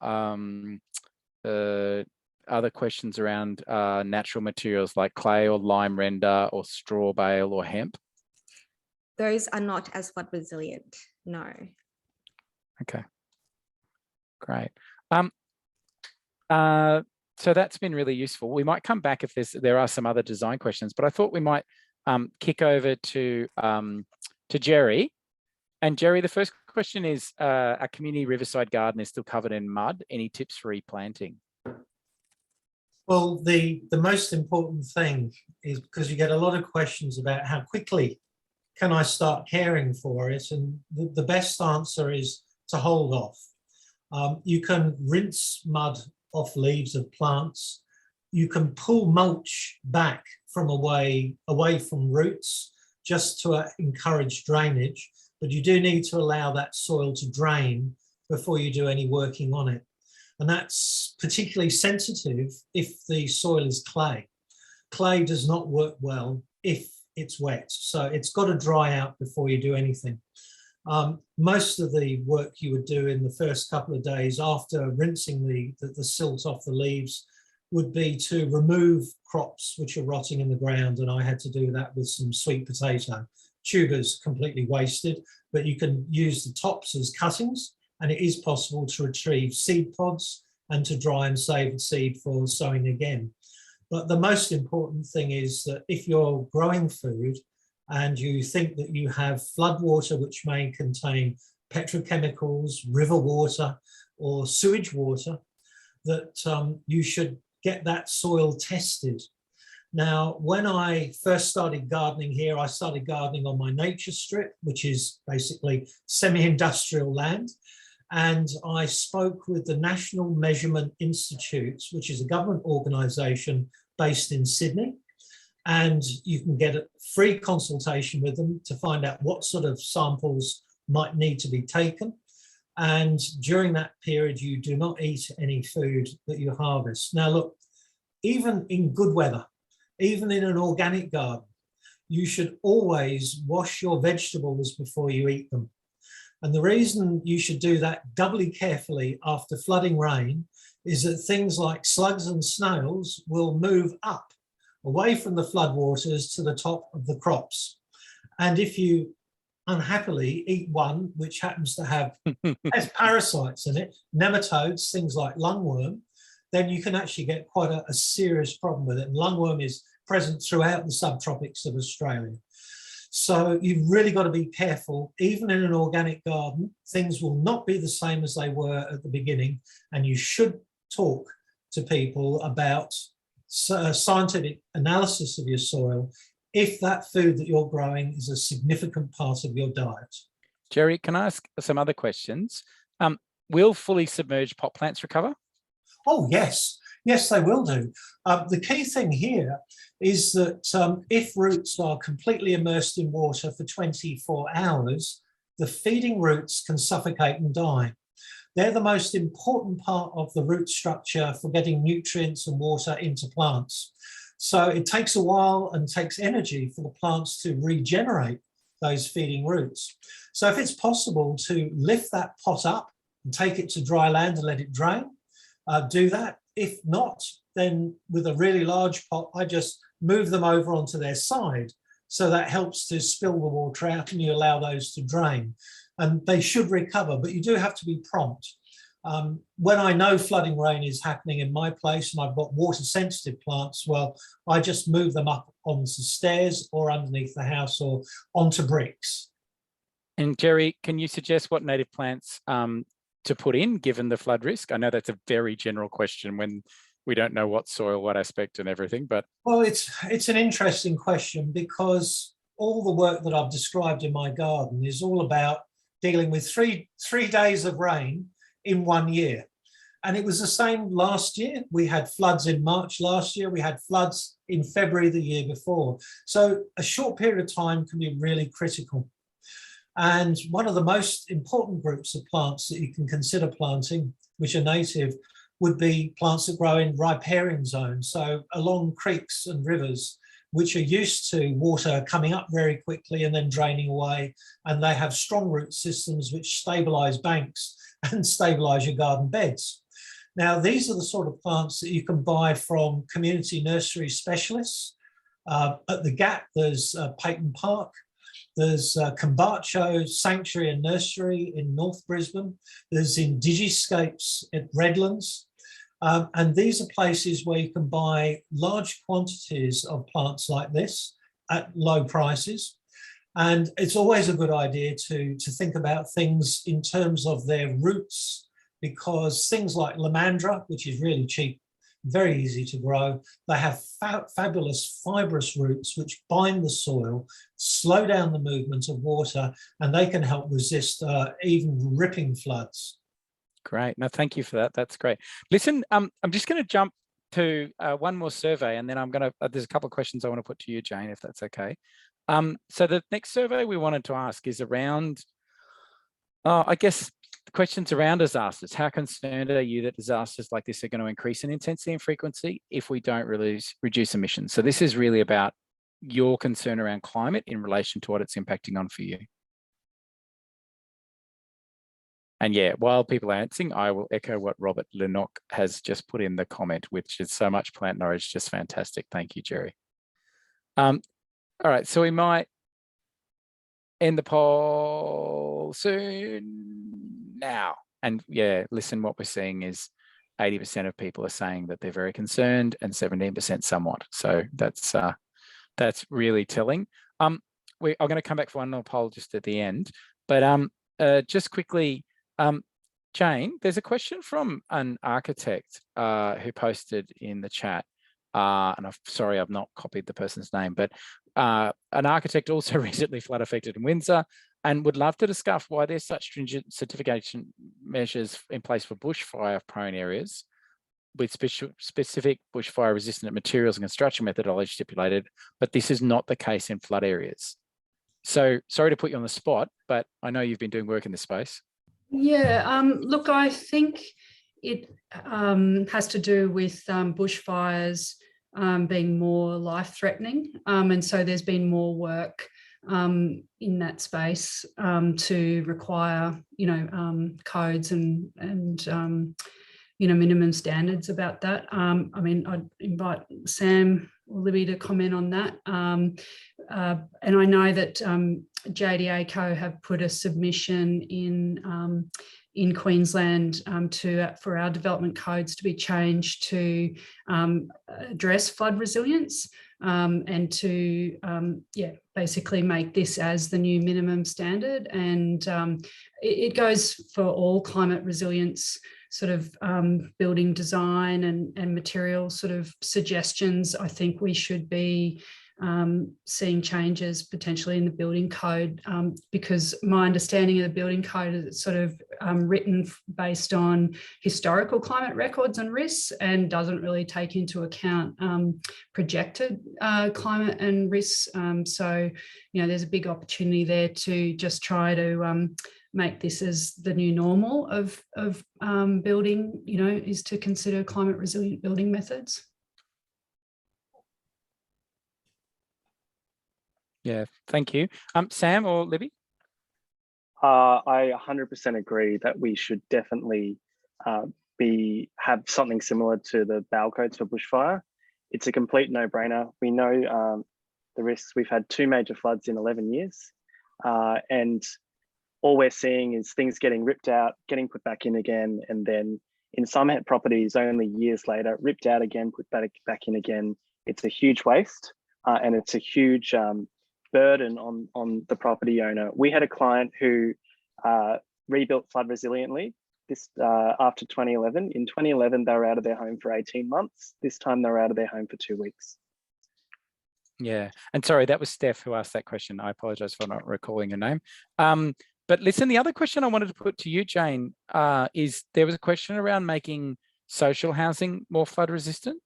other questions around natural materials like clay or lime render or straw bale or hemp? Those are not as flood resilient, no. Okay, great. So that's been really useful. We might come back if there are some other design questions, but I thought we might kick over to Jerry. And Jerry, the first question is, a community riverside garden is still covered in mud. Any tips for replanting? Well, the most important thing is, because you get a lot of questions about how quickly can I start caring for it, and the best answer is to hold off. You can rinse mud off leaves of plants. You can pull mulch back from away from roots just to encourage drainage, but you do need to allow that soil to drain before you do any working on it. And that's particularly sensitive if the soil is clay. Clay does not work well if it's wet, so it's got to dry out before you do anything. Most of the work you would do in the first couple of days after rinsing the silt off the leaves would be to remove crops which are rotting in the ground, and I had to do that with some sweet potato. Tubers completely wasted, but you can use the tops as cuttings, and it is possible to retrieve seed pods and to dry and save the seed for sowing again. But the most important thing is that if you're growing food and you think that you have flood water which may contain petrochemicals, river water or sewage water, that you should get that soil tested. Now, when I first started gardening here, I started gardening on my nature strip, which is basically semi-industrial land. And I spoke with the National Measurement Institute, which is a government organisation based in Sydney. And you can get a free consultation with them to find out what sort of samples might need to be taken. And during that period, you do not eat any food that you harvest. Now, look, even in good weather, even in an organic garden, you should always wash your vegetables before you eat them. And the reason you should do that doubly carefully after flooding rain is that things like slugs and snails will move up away from the floodwaters to the top of the crops. And if you unhappily eat one which happens to have has parasites in it, nematodes, things like lungworm, then you can actually get quite a serious problem with it. And lungworm is present throughout the subtropics of Australia. So you've really got to be careful. Even in an organic garden, things will not be the same as they were at the beginning. And you should talk to people about scientific analysis of your soil if that food that you're growing is a significant part of your diet. Jerry, can I ask some other questions? Will fully submerged pot plants recover? Oh, yes. Yes, they will do. The key thing here is that if roots are completely immersed in water for 24 hours, the feeding roots can suffocate and die. They're the most important part of the root structure for getting nutrients and water into plants. So it takes a while and takes energy for the plants to regenerate those feeding roots. So if it's possible to lift that pot up and take it to dry land and let it drain, do that. If not, then with a really large pot, I just move them over onto their side. So that helps to spill the water out and you allow those to drain. And they should recover, but you do have to be prompt. When I know flooding rain is happening in my place and I've got water sensitive plants, well, I just move them up onto stairs or underneath the house or onto bricks. And Jerry, can you suggest what native plants to put in given the flood risk? I know that's a very general question when we don't know what soil, what aspect and everything, but. Well, it's an interesting question because all the work that I've described in my garden is all about dealing with three days of rain in 1 year. And it was the same last year. We had floods in March last year. We had floods in February the year before. So a short period of time can be really critical. And one of the most important groups of plants that you can consider planting which are native, would be plants that grow in riparian zones, so along creeks and rivers, which are used to water coming up very quickly and then draining away, and they have strong root systems which stabilise banks and stabilise your garden beds. Now, these are the sort of plants that you can buy from community nursery specialists. At the Gap, there's Peyton Park. There's Cambacho Sanctuary and Nursery in North Brisbane. There's Indigiscapes at Redlands. And these are places where you can buy large quantities of plants like this at low prices. And it's always a good idea to think about things in terms of their roots, because things like Lamandra, which is really cheap, very easy to grow, they have fabulous fibrous roots which bind the soil, slow down the movement of water, and they can help resist even ripping floods. Great. No, thank you for that. That's great. Listen, I'm just going to jump to one more survey, and then I'm going to, there's a couple of questions I want to put to you, Jane, if that's okay. So the next survey we wanted to ask is around, I guess, the questions around disasters. How concerned are you that disasters like this are going to increase in intensity and frequency if we don't really reduce emissions? So this is really about your concern around climate in relation to what it's impacting on for you. And yeah, while people are answering, I will echo what Robert Lennox has just put in the comment, which is so much plant knowledge, just fantastic. Thank you, Jerry. All right, so we might end the poll soon now. And yeah, listen, what we're seeing is 80% of people are saying that they're very concerned and 17% somewhat. So that's really telling. I'm going to come back for one more poll just at the end, but just quickly, Jane, there's a question from an architect who posted in the chat, and I'm sorry I've not copied the person's name, but an architect also recently flood affected in Windsor and would love to discuss why there's such stringent certification measures in place for bushfire prone areas with specific bushfire resistant materials and construction methodology stipulated, but this is not the case in flood areas. So sorry to put you on the spot, but I know you've been doing work in this space. Yeah, look, I think it has to do with bushfires being more life-threatening, and so there's been more work in that space to require, codes and minimum standards about that. I mean, I'd invite Sam or Libby to comment on that. And I know that JDA Co have put a submission in Queensland for our development codes to be changed to address flood resilience and to basically make this as the new minimum standard. And it goes for all climate resilience sort of building design and material sort of suggestions. I think we should be seeing changes potentially in the building code, because my understanding of the building code is it's sort of written based on historical climate records and risks and doesn't really take into account projected climate and risks. So, there's a big opportunity there to just try to make this as the new normal of building, is to consider climate resilient building methods. Yeah, thank you. Sam or Libby? I 100% agree that we should definitely have something similar to the BAL codes for bushfire. It's a complete no-brainer. We know the risks. We've had 2 major floods in 11 years, and all we're seeing is things getting ripped out, getting put back in again, and then in some properties only years later, ripped out again, put back in again. It's a huge waste, and it's a huge burden on the property owner. We had a client who rebuilt flood resiliently this after 2011. In 2011, they were out of their home for 18 months. This time they were out of their home for 2 weeks. Yeah, and sorry, that was Steph who asked that question. I apologize for not recalling her name. But listen, the other question I wanted to put to you, Jane, is there was a question around making social housing more flood resistant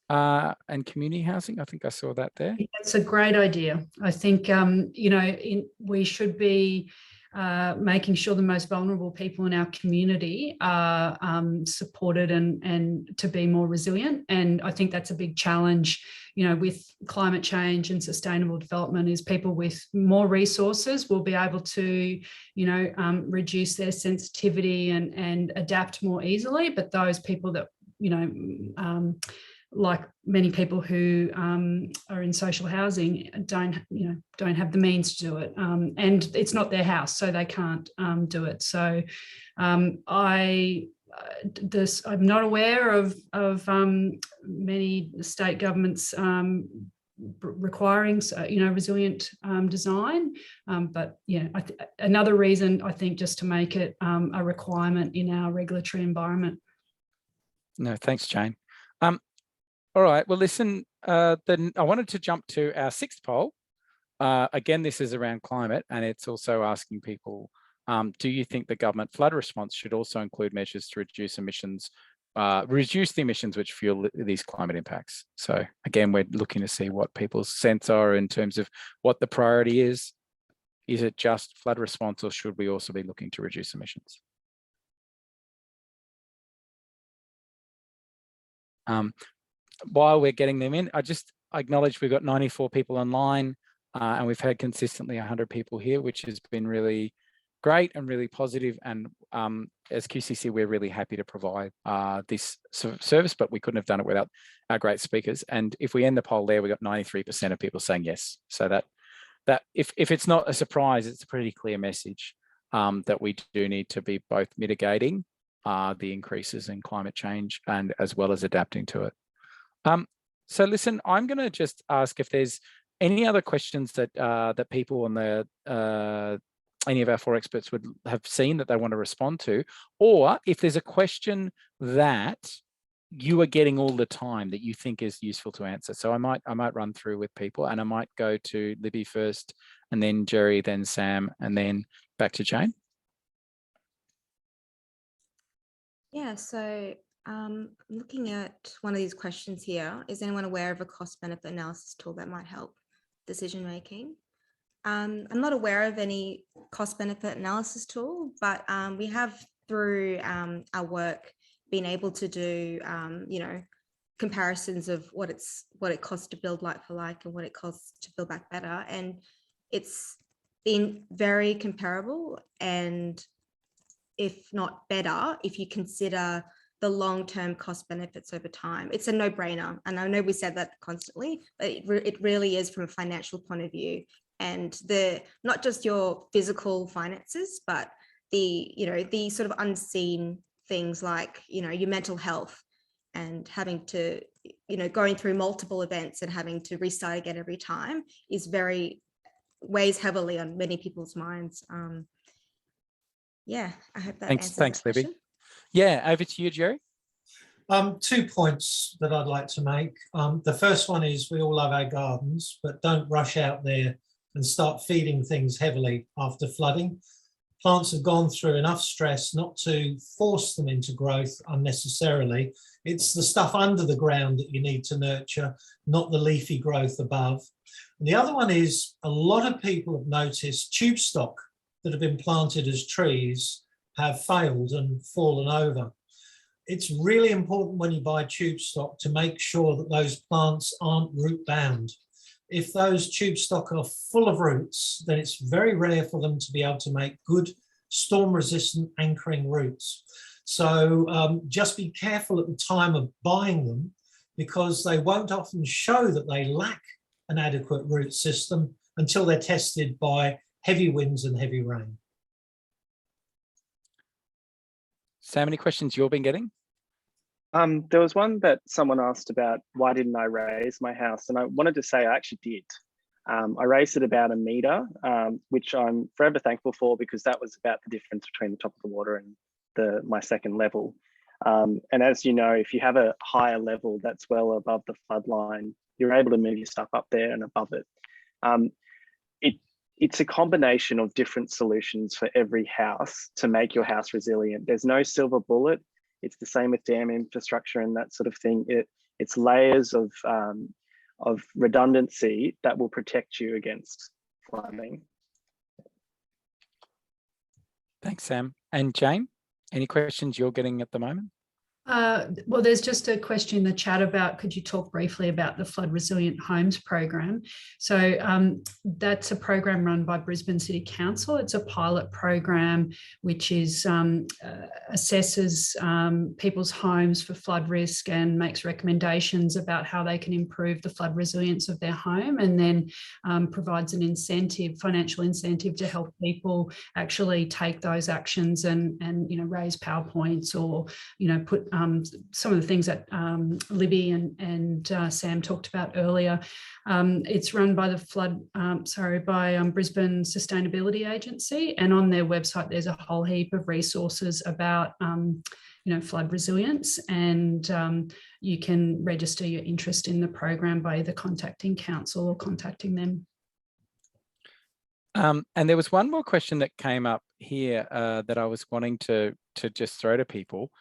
and community housing. I think I saw that there. That's a great idea. I think, we should be making sure the most vulnerable people in our community are supported and to be more resilient. And I think that's a big challenge, you know, with climate change and sustainable development, is people with more resources will be able to, you know, reduce their sensitivity and adapt more easily. But those people that, you know, like many people who are in social housing don't have the means to do it, and it's not their house, so they can't do it. So I'm not aware of many state governments requiring, you know, resilient design, but yeah, another reason I think just to make it a requirement in our regulatory environment. No, thanks, Jane. All right, well, listen, then I wanted to jump to our sixth poll. Again, this is around climate, and it's also asking people, do you think the government flood response should also include measures to reduce the emissions which fuel these climate impacts? So again, we're looking to see what people's sense are in terms of what the priority is. Is it just flood response, or should we also be looking to reduce emissions? While we're getting them in, I acknowledge we've got 94 people online, and we've had consistently 100 people here, which has been really great and really positive. And as QCC, we're really happy to provide this service, but we couldn't have done it without our great speakers. And if we end the poll there, we've got 93% of people saying yes. So that if it's not a surprise, it's a pretty clear message that we do need to be both mitigating the increases in climate change and as well as adapting to it. So listen, I'm going to just ask if there's any other questions that that people on the any of our four experts would have seen that they want to respond to, or if there's a question that you are getting all the time that you think is useful to answer. So I might run through with people, and I might go to Libby first, and then Jerry, then Sam, and then back to Jane. Yeah, so looking at one of these questions here, is anyone aware of a cost benefit analysis tool that might help decision making? I'm not aware of any cost benefit analysis tool, but we have through our work been able to do you know, comparisons of what it costs to build like for like and what it costs to build back better, and it's been very comparable, and if not better, if you consider the long-term cost benefits over time. It's a no-brainer, and I know we said that constantly, but it really is from a financial point of view, and not just your physical finances, but the sort of unseen things like, you know, your mental health, and having to, you know, going through multiple events and having to restart again every time weighs heavily on many people's minds. Yeah, I hope that answers Thanks, that Libby. question. Yeah, over to you, Jerry. 2 points that I'd like to make. The first one is we all love our gardens, but don't rush out there and start feeding things heavily after flooding. Plants have gone through enough stress not to force them into growth unnecessarily. It's the stuff under the ground that you need to nurture, not the leafy growth above. And the other one is a lot of people have noticed tube stock that have been planted as trees have failed and fallen over. It's really important when you buy tube stock to make sure that those plants aren't root bound. If those tube stock are full of roots, then it's very rare for them to be able to make good storm resistant anchoring roots. So just be careful at the time of buying them, because they won't often show that they lack an adequate root system until they're tested by heavy winds and heavy rain. Sam, any questions you've been getting? There was one that someone asked about, why didn't I raise my house? And I wanted to say I actually did. I raised it about 1 metre, which I'm forever thankful for, because that was about the difference between the top of the water and my second level. And as you know, if you have a higher level that's well above the flood line, you're able to move your stuff up there and above it. It's a combination of different solutions for every house to make your house resilient. There's no silver bullet. It's the same with dam infrastructure and that sort of thing. It's layers of redundancy that will protect you against flooding. Thanks, Sam. And Jane, any questions you're getting at the moment? Well, there's just a question in the chat about, could you talk briefly about the Flood Resilient Homes program? So that's a program run by Brisbane City Council. It's a pilot program which is assesses people's homes for flood risk and makes recommendations about how they can improve the flood resilience of their home, and then provides an incentive, financial incentive, to help people actually take those actions and raise PowerPoints or put some of the things that Libby and Sam talked about earlier. It's run by the Brisbane Sustainability Agency, and on their website there's a whole heap of resources about flood resilience, and you can register your interest in the program by either contacting council or contacting them. And there was one more question that came up here that I was wanting to just throw to people.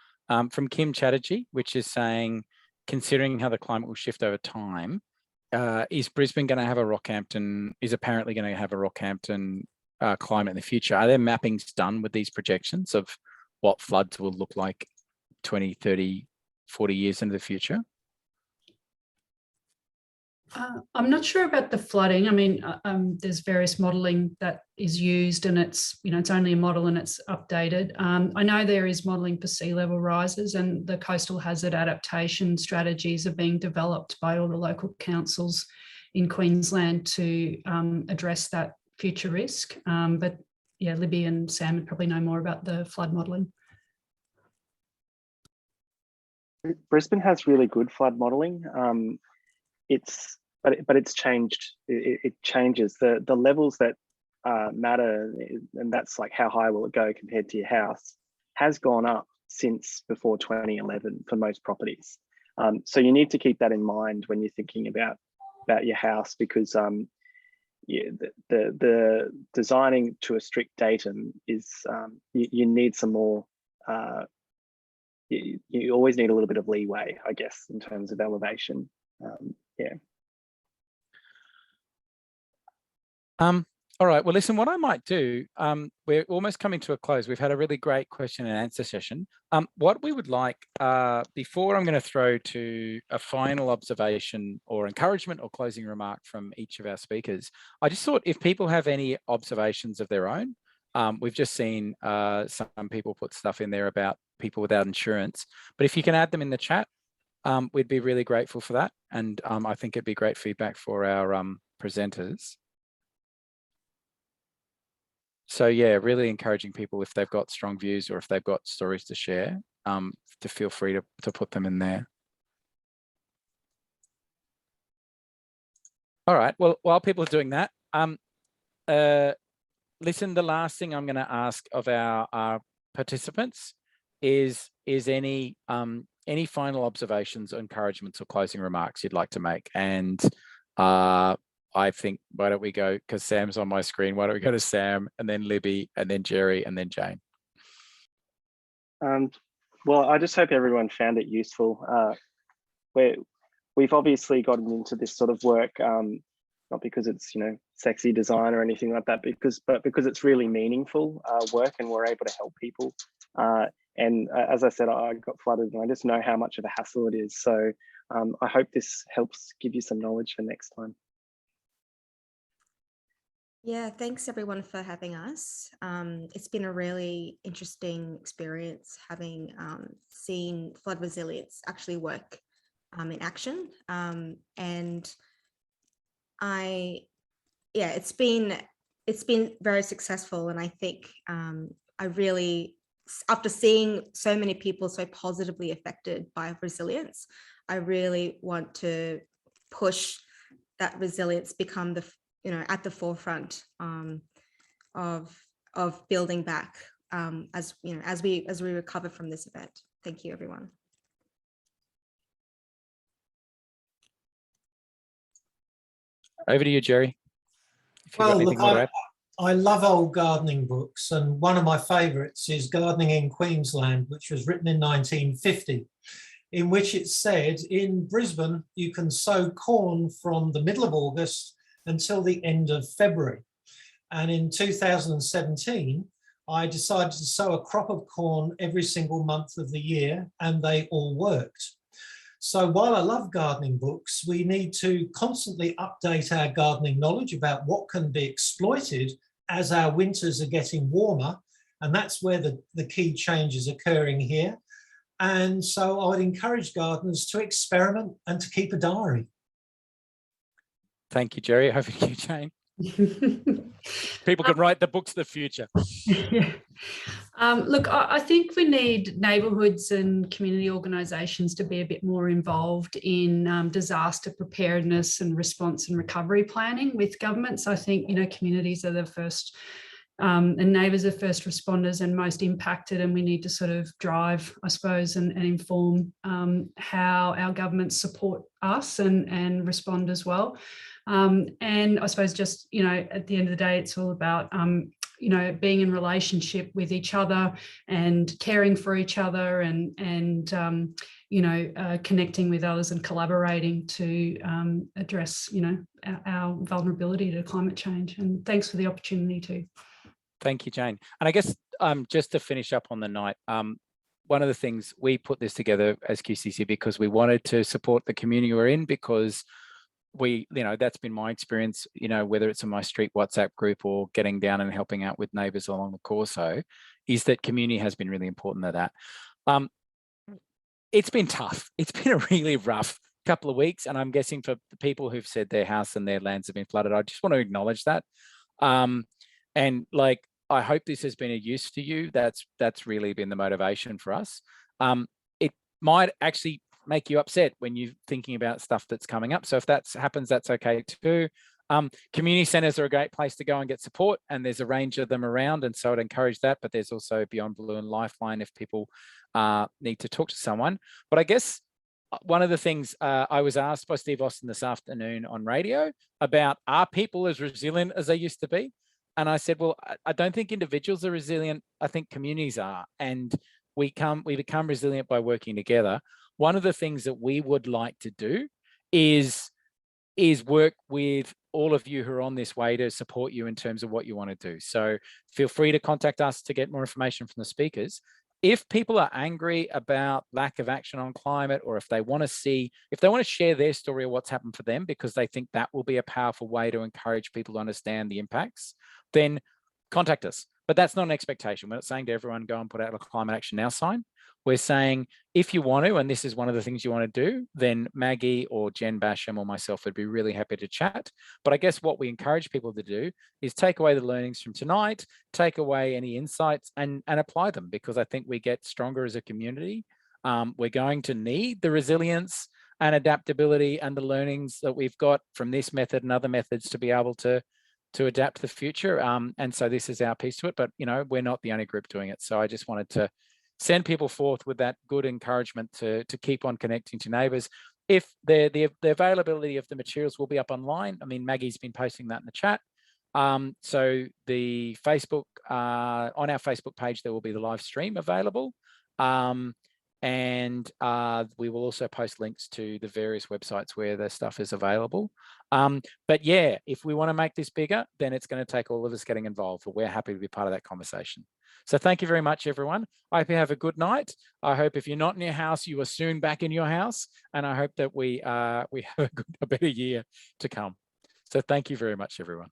From Kim Chatterjee, which is saying, considering how the climate will shift over time, is Brisbane going to have a Rockhampton, is apparently going to have a Rockhampton climate in the future? Are there mappings done with these projections of what floods will look like 20, 30, 40 years into the future? I'm not sure about the flooding. I mean, there's various modelling that is used, and it's only a model and it's updated. I know there is modelling for sea level rises, and the coastal hazard adaptation strategies are being developed by all the local councils in Queensland to address that future risk. But yeah, Libby and Sam would probably know more about the flood modelling. Brisbane has really good flood modelling. But it's changed. It changes the levels that matter, and that's like how high will it go compared to your house, has gone up since before 2011 for most properties. So you need to keep that in mind when you're thinking about your house, because the designing to a strict datum is you need some more. You always need a little bit of leeway, I guess, in terms of elevation. Yeah. All right. Well, listen, what I might do, we're almost coming to a close. We've had a really great question and answer session. What we would like, before I'm going to throw to a final observation or encouragement or closing remark from each of our speakers, I just thought if people have any observations of their own, we've just seen some people put stuff in there about people without insurance, but if you can add them in the chat, we'd be really grateful for that. And I think it'd be great feedback for our presenters. So yeah, really encouraging people, if they've got strong views or if they've got stories to share, to feel free to put them in there. All right, well, while people are doing that, listen, the last thing I'm going to ask of our participants is any final observations, encouragements, or closing remarks you'd like to make. And I think, why don't we go, because Sam's on my screen, why don't we go to Sam and then Libby and then Jerry and then Jane? Well, I just hope everyone found it useful. We've obviously gotten into this sort of work, not because it's sexy design or anything like that, but because it's really meaningful work, and we're able to help people. And as I said, I got flooded, and I just know how much of a hassle it is. So I hope this helps give you some knowledge for next time. Yeah, thanks everyone for having us. It's been a really interesting experience having seen flood resilience actually work in action. And it's been very successful. And I think I really, after seeing so many people so positively affected by resilience, I really want to push that resilience become at the forefront of building back as we recover from this event. Thank you, everyone. Over to you, Jerry. Well, look, I love old gardening books, and one of my favourites is Gardening in Queensland, which was written in 1950, in which it said, in Brisbane, you can sow corn from the middle of August until the end of February. And in 2017, I decided to sow a crop of corn every single month of the year, and they all worked. So while I love gardening books, we need to constantly update our gardening knowledge about what can be exploited as our winters are getting warmer. And that's where the key change is occurring here. And so I would encourage gardeners to experiment and to keep a diary. Thank you, Jerry. Over to you, Jane. People can write the books of the future. Yeah. Look, I think we need neighbourhoods and community organisations to be a bit more involved in disaster preparedness and response and recovery planning with governments. I think, you know, communities are the first and neighbours are first responders and most impacted, and we need to sort of drive, I suppose, and inform how our governments support us and respond as well. And I suppose just, you know, at the end of the day, it's all about, you know, being in relationship with each other and caring for each other and you know, connecting with others and collaborating to address, you know, our vulnerability to climate change. And thanks for the opportunity too. Thank you, Jane. And I guess just to finish up on the night, one of the things we put this together as QCC because we wanted to support the community we're in, because we, you know, that's been my experience, you know, whether it's in my street WhatsApp group or getting down and helping out with neighbours along the Corso, is that community has been really important to that. It's been tough. It's been a really rough couple of weeks. And I'm guessing for the people who've said their house and their lands have been flooded, I just want to acknowledge that. And like, I hope this has been a use to you. That's really been the motivation for us. It might actually make you upset when you're thinking about stuff that's coming up. So if that happens, that's okay too. Community centres are a great place to go and get support, and there's a range of them around, and so I'd encourage that. But there's also Beyond Blue and Lifeline if people need to talk to someone. But I guess one of the things I was asked by Steve Austin this afternoon on radio about, are people as resilient as they used to be? And I said, well, I don't think individuals are resilient. I think communities are, and we become resilient by working together. One of the things that we would like to do is work with all of you who are on this way to support you in terms of what you want to do. So feel free to contact us to get more information from the speakers. If people are angry about lack of action on climate, or if they want to share their story of what's happened for them, because they think that will be a powerful way to encourage people to understand the impacts, then contact us. But that's not an expectation. We're not saying to everyone, go and put out a climate action now sign. We're saying, if you want to, and this is one of the things you want to do, then Maggie or Jen Basham or myself would be really happy to chat. But I guess what we encourage people to do is take away the learnings from tonight, take away any insights and apply them, because I think we get stronger as a community. We're going to need the resilience and adaptability and the learnings that we've got from this method and other methods to be able to adapt to the future. And so this is our piece to it, but you know, we're not the only group doing it. So I just wanted to send people forth with that good encouragement to keep on connecting to neighbours. If the availability of the materials will be up online, I mean, Maggie's been posting that in the chat. So the Facebook, on our Facebook page, there will be the live stream available. And we will also post links to the various websites where the stuff is available. But yeah, if we want to make this bigger, then it's going to take all of us getting involved, but we're happy to be part of that conversation. So thank you very much, everyone. I hope you have a good night. I hope if you're not in your house, you are soon back in your house. And I hope that we have a better year to come. So thank you very much, everyone.